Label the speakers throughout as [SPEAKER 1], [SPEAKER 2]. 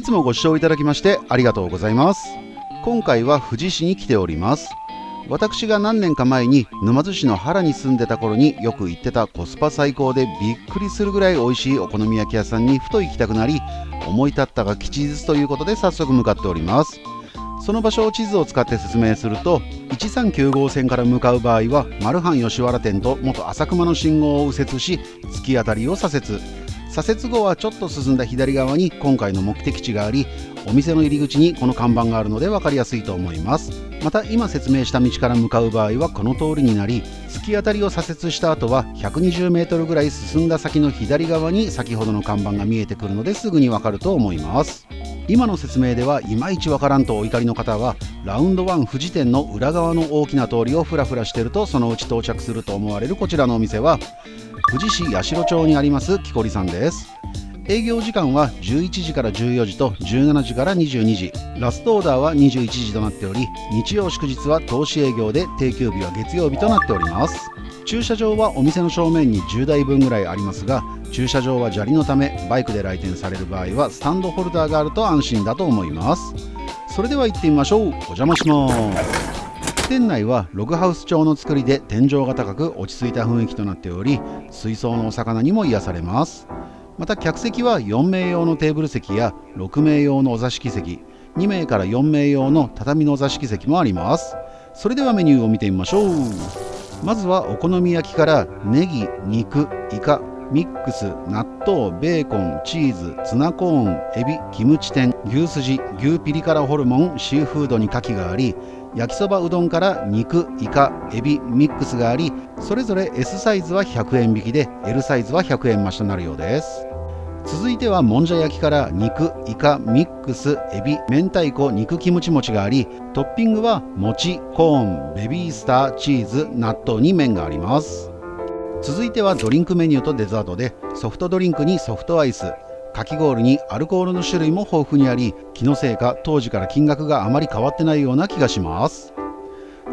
[SPEAKER 1] つもご視聴いただきましてありがとうございます。今回は富士市に来ております。私が何年か前に沼津市の原に住んでた頃によく行ってたコスパ最高でびっくりするぐらい美味しいお好み焼き屋さんにふと行きたくなり、思い立ったが吉日ということで早速向かっております。その場所を地図を使って説明すると、139号線から向かう場合はマルハン吉原店と元浅熊の信号を右折し、突き当たりを左折後はちょっと進んだ左側に今回の目的地があり、お店の入り口にこの看板があるので分かりやすいと思います。また今説明した道から向かう場合はこの通りになり、突き当たりを左折した後は120メートルぐらい進んだ先の左側に先ほどの看板が見えてくるのですぐに分かると思います。今の説明ではいまいちわからんとお怒りの方は、ラウンド1富士店の裏側の大きな通りをフラフラしてるとそのうち到着すると思われるこちらのお店は、富士市八代町にあります木こりさんです。営業時間は11時から14時と17時から22時、ラストオーダーは21時となっており、日曜祝日は投資営業で定休日は月曜日となっております。駐車場はお店の正面に10台分ぐらいありますが、駐車場は砂利のためバイクで来店される場合はスタンドホルダーがあると安心だと思います。それでは行ってみましょう。お邪魔します。店内はログハウス調の作りで天井が高く落ち着いた雰囲気となっており、水槽のお魚にも癒されます。また客席は4名用のテーブル席や6名用のお座敷席、2名から4名用の畳のお座敷席もあります。それではメニューを見てみましょう。まずはお好み焼きからネギ、肉、イカ、ミックス、納豆、ベーコン、チーズ、ツナコーン、エビ、キムチ天、牛すじ、牛ピリ辛ホルモン、シーフードに牡蠣があり、焼きそばうどんから肉、イカ、エビ、ミックスがあり、それぞれ S サイズは100円引きで L サイズは100円増しとなるようです。続いてはもんじゃ焼きから肉、イカ、ミックス、エビ、明太子、肉キムチ餅があり、トッピングは餅、コーン、ベビースター、チーズ、納豆に麺があります。続いてはドリンクメニューとデザートで、ソフトドリンクにソフトアイス、かき氷にアルコールの種類も豊富にあり、気のせいか当時から金額があまり変わってないような気がします。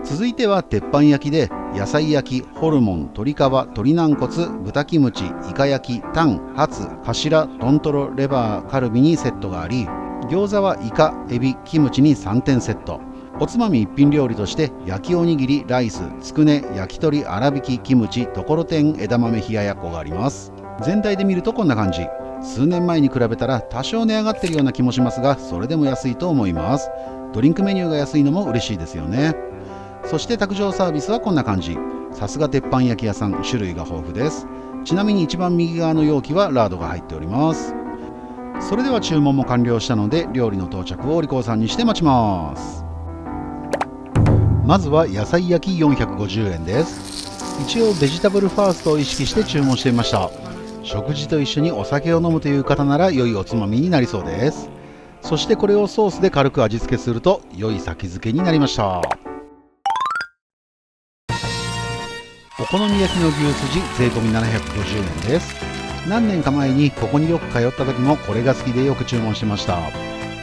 [SPEAKER 1] 続いては鉄板焼きで野菜焼き、ホルモン、鶏皮、鶏軟骨、豚キムチ、イカ焼き、タン、ハツ、カシラ、トントロ、レバー、カルビにセットがあり、餃子はイカ、エビ、キムチに3点セット。おつまみ一品料理として焼きおにぎり、ライス、つくね、焼き鳥、粗挽き、キムチ、ところてん、枝豆冷ややっこがあります。全体で見るとこんな感じ。数年前に比べたら多少値上がってるような気もしますが、それでも安いと思います。ドリンクメニューが安いのも嬉しいですよね。そして卓上サービスはこんな感じ。さすが鉄板焼き屋さん、種類が豊富です。ちなみに一番右側の容器はラードが入っております。それでは注文も完了したので、料理の到着をお利口さんにして待ちます。まずは野菜焼き450円です。一応ベジタブルファーストを意識して注文してみました。食事と一緒にお酒を飲むという方なら良いおつまみになりそうです。そしてこれをソースで軽く味付けすると良い先付けになりました。お好み焼きの牛すじ税込み750円です。何年か前にここによく通った時もこれが好きでよく注文しました。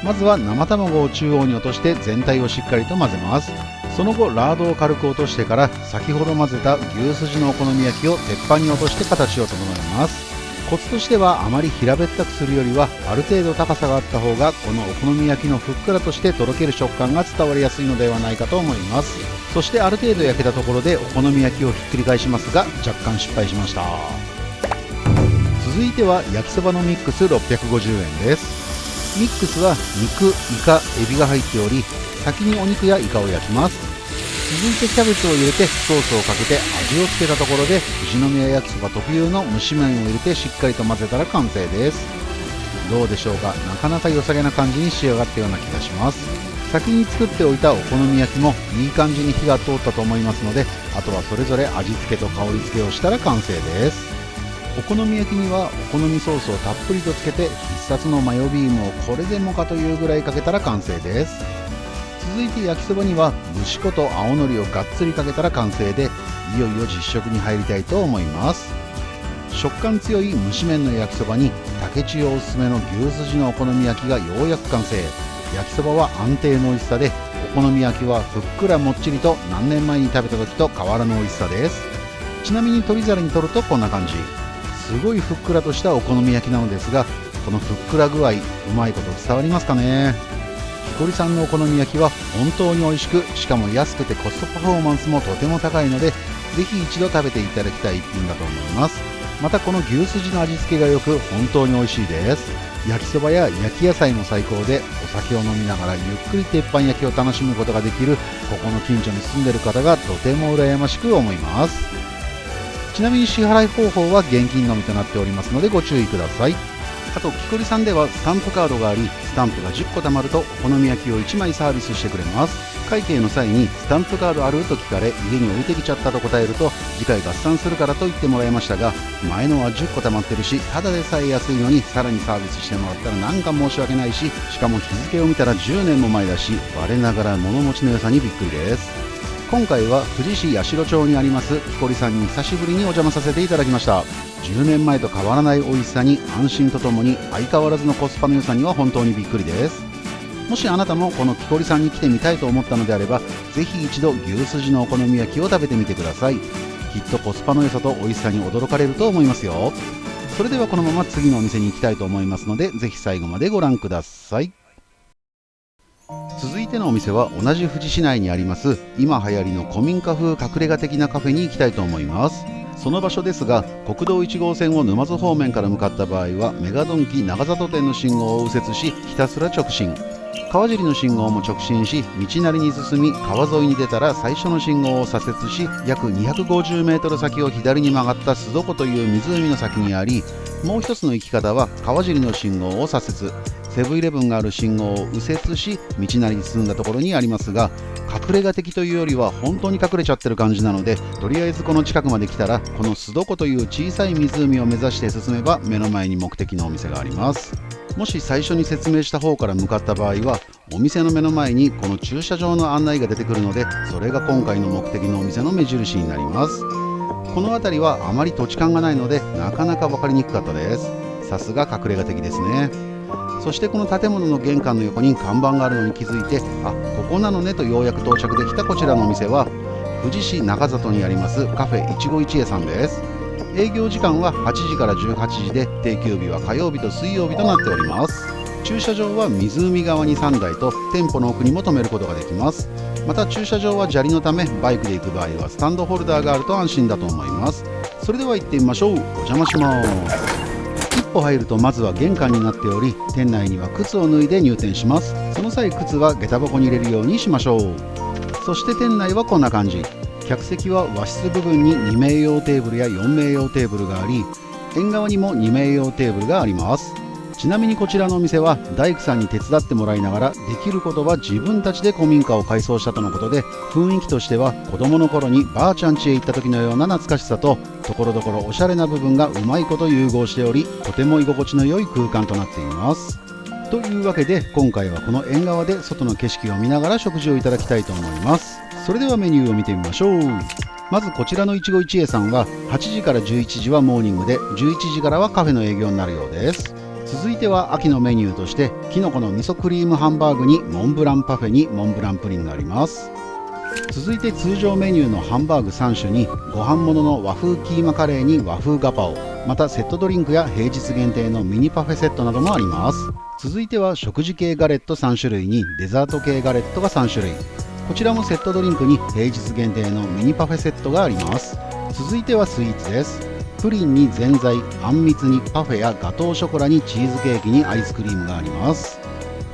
[SPEAKER 1] まずは生卵を中央に落として全体をしっかりと混ぜます。その後ラードを軽く落としてから先ほど混ぜた牛すじのお好み焼きを鉄板に落として形を整えます。コツとしてはあまり平べったくするよりはある程度高さがあった方がこのお好み焼きのふっくらとしてとろける食感が伝わりやすいのではないかと思います。そしてある程度焼けたところでお好み焼きをひっくり返しますが若干失敗しました。続いては焼きそばのミックス650円です。ミックスは肉、イカ、エビが入っており、先にお肉やイカを焼きます。続いてキャベツを入れてソースをかけて味をつけたところで富士宮焼きそば特有の蒸し麺を入れてしっかりと混ぜたら完成です。どうでしょうか。なかなか良さげな感じに仕上がったような気がします。先に作っておいたお好み焼きもいい感じに火が通ったと思いますので、あとはそれぞれ味付けと香り付けをしたら完成です。お好み焼きにはお好みソースをたっぷりとつけて必殺のマヨビームをこれでもかというぐらいかけたら完成です。続いて焼きそばにはぶし粉と青のりをがっつりかけたら完成で、いよいよ実食に入りたいと思います。食感強い蒸し麺の焼きそばに竹千代おすすめの牛すじのお好み焼きがようやく完成。焼きそばは安定の美味しさで、お好み焼きはふっくらもっちりと何年前に食べた時と変わらぬ美味しさです。ちなみに取り皿に取るとこんな感じ。すごいふっくらとしたお好み焼きなのですが、このふっくら具合、うまいこと伝わりますかね。木こりさんのお好み焼きは本当に美味しく、しかも安くてコストパフォーマンスもとても高いので、ぜひ一度食べていただきたい一品だと思います。またこの牛すじの味付けが良く本当に美味しいです。焼きそばや焼き野菜も最高で、お酒を飲みながらゆっくり鉄板焼きを楽しむことができる、ここの近所に住んでる方がとても羨ましく思います。ちなみに支払い方法は現金のみとなっておりますのでご注意ください。あと木こりさんではスタンプカードがあり、スタンプが10個貯まるとお好み焼きを1枚サービスしてくれます。会計の際にスタンプカードあると聞かれ、家に置いてきちゃったと答えると、次回合算するからと言ってもらいましたが、前のは10個貯まってるし、ただでさえ安いのにさらにサービスしてもらったらなんか申し訳ないし、しかも日付を見たら10年も前だし、我ながら物持ちの良さにびっくりです。今回は富士市八代町にあります木こりさんに久しぶりにお邪魔させていただきました。10年前と変わらない美味しさに安心とともに相変わらずのコスパの良さには本当にびっくりです。もしあなたもこの木こりさんに来てみたいと思ったのであれば、ぜひ一度牛すじのお好み焼きを食べてみてください。きっとコスパの良さと美味しさに驚かれると思いますよ。それではこのまま次のお店に行きたいと思いますので、ぜひ最後までご覧ください。続いてのお店は同じ富士市内にあります今流行りの古民家風隠れ家的なカフェに行きたいと思います。その場所ですが、国道1号線を沼津方面から向かった場合はメガドンキ長里店の信号を右折し、ひたすら直進、川尻の信号も直進し、道なりに進み、川沿いに出たら最初の信号を左折し、約250メートル先を左に曲がった須床という湖の先にあり、もう一つの行き方は川尻の信号を左折、セブンイレブンがある信号を右折し、道なりに進んだところにありますが、隠れ家的というよりは本当に隠れちゃってる感じなので、とりあえずこの近くまで来たら、この須床という小さい湖を目指して進めば目の前に目的のお店があります。もし最初に説明した方から向かった場合は、お店の目の前にこの駐車場の案内が出てくるので、それが今回の目的のお店の目印になります。この辺りはあまり土地勘がないのでなかなか分かりにくかったです。さすが隠れ家的ですね。そしてこの建物の玄関の横に看板があるのに気づいて、あ、ここなのねとようやく到着できたこちらのお店は、富士市中里にありますカフェいちご一会さんです。営業時間は8時から18時で、定休日は火曜日と水曜日となっております。駐車場は湖側に3台と店舗の奥にも止めることができます。また駐車場は砂利のため、バイクで行く場合はスタンドホルダーがあると安心だと思います。それでは行ってみましょう。お邪魔します。一歩入るとまずは玄関になっており、店内には靴を脱いで入店します。その際靴は下駄箱に入れるようにしましょう。そして店内はこんな感じ。客席は和室部分に2名用テーブルや4名用テーブルがあり、縁側にも2名用テーブルがあります。ちなみにこちらのお店は大工さんに手伝ってもらいながら、できることは自分たちで古民家を改装したとのことで、雰囲気としては子供の頃にばあちゃん家へ行った時のような懐かしさと、ところどころおしゃれな部分がうまいこと融合しており、とても居心地の良い空間となっています。というわけで今回はこの縁側で外の景色を見ながら食事をいただきたいと思います。それではメニューを見てみましょう。まずこちらのいちご一会さんは8時から11時はモーニングで、11時からはカフェの営業になるようです。続いては秋のメニューとして、きのこの味噌クリームハンバーグにモンブランパフェにモンブランプリンがあります。続いて通常メニューのハンバーグ3種にご飯物の和風キーマカレーに和風ガパオ、またセットドリンクや平日限定のミニパフェセットなどもあります。続いては食事系ガレット3種類にデザート系ガレットが3種類、こちらもセットドリンクに平日限定のミニパフェセットがあります。続いてはスイーツです。プリンにぜんざい、あんみつにパフェやガトーショコラにチーズケーキにアイスクリームがあります。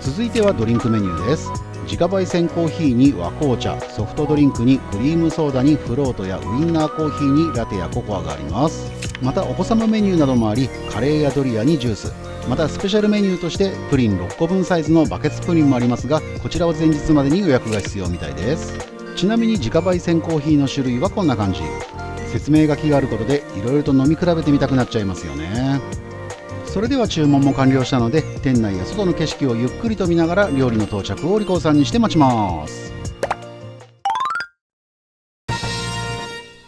[SPEAKER 1] 続いてはドリンクメニューです。自家焙煎コーヒーに和紅茶、ソフトドリンクにクリームソーダにフロートやウインナーコーヒーにラテやココアがあります。またお子様メニューなどもあり、カレーやドリアにジュース、またスペシャルメニューとしてプリン6個分サイズのバケツプリンもありますが、こちらは前日までに予約が必要みたいです。ちなみに自家焙煎コーヒーの種類はこんな感じ。説明書きがあることでいろいろと飲み比べてみたくなっちゃいますよね。それでは注文も完了したので、店内や外の景色をゆっくりと見ながら料理の到着をお利口さんにして待ちます。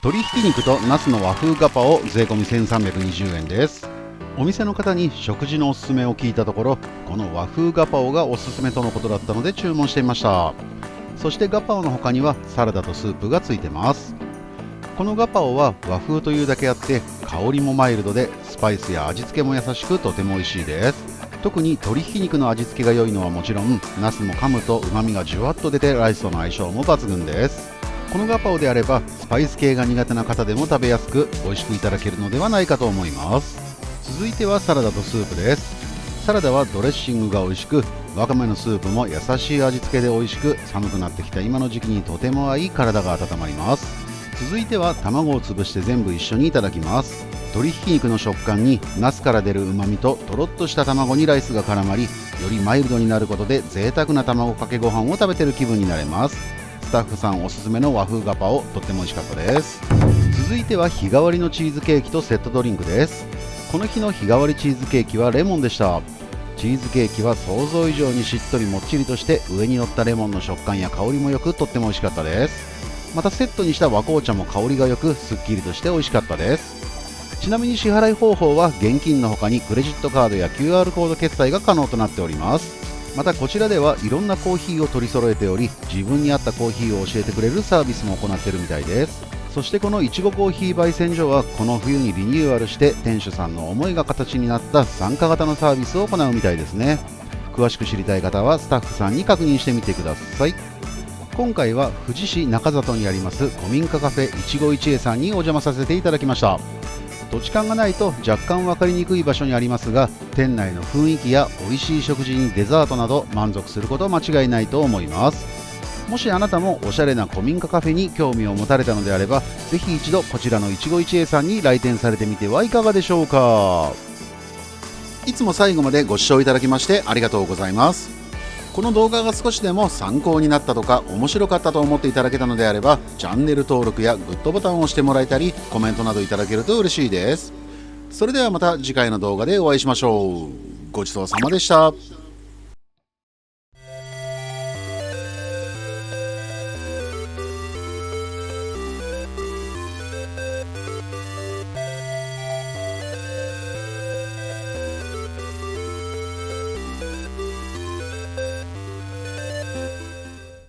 [SPEAKER 1] 鶏ひき肉とナスの和風ガパオ税込み1320円です。お店の方に食事のおすすめを聞いたところ、この和風ガパオがおすすめとのことだったので注文してみました。そしてガパオの他にはサラダとスープがついてます。このガパオは和風というだけあって香りもマイルドで、スパイスや味付けも優しくとても美味しいです。特に鶏ひき肉の味付けが良いのはもちろん、ナスも噛むと旨味がじゅわっと出てライスとの相性も抜群です。このガパオであればスパイス系が苦手な方でも食べやすく美味しくいただけるのではないかと思います。続いてはサラダとスープです。サラダはドレッシングが美味しく、わかめのスープも優しい味付けで美味しく、寒くなってきた今の時期にとても合い、体が温まります。続いては卵を潰して全部一緒にいただきます。鶏ひき肉の食感にナスから出る旨味ととろっとした卵にライスが絡まり、よりマイルドになることで贅沢な卵かけご飯を食べてる気分になれます。スタッフさんおすすめの和風ガパオ、とっても美味しかったです。続いては日替わりのチーズケーキとセットドリンクです。この日の日替わりチーズケーキはレモンでした。チーズケーキは想像以上にしっとりもっちりとして、上に乗ったレモンの食感や香りもよく、とっても美味しかったです。またセットにした和紅茶も香りがよく、すっきりとして美味しかったです。ちなみに支払い方法は現金の他にクレジットカードや QR コード決済が可能となっております。またこちらではいろんなコーヒーを取り揃えており、自分に合ったコーヒーを教えてくれるサービスも行っているみたいです。そしてこのいちごコーヒー焙煎所はこの冬にリニューアルして店主さんの思いが形になった参加型のサービスを行うみたいですね。詳しく知りたい方はスタッフさんに確認してみてください。今回は富士市中里にあります古民家カフェいちご一会さんにお邪魔させていただきました。土地勘がないと若干分かりにくい場所にありますが、店内の雰囲気や美味しい食事にデザートなど満足すること間違いないと思います。もしあなたもおしゃれな古民家カフェに興味を持たれたのであれば、ぜひ一度こちらのいちご一会さんに来店されてみてはいかがでしょうか。いつも最後までご視聴いただきましてありがとうございます。この動画が少しでも参考になったとか面白かったと思っていただけたのであれば、チャンネル登録やグッドボタンを押してもらえたり、コメントなどいただけると嬉しいです。それではまた次回の動画でお会いしましょう。ごちそうさまでした。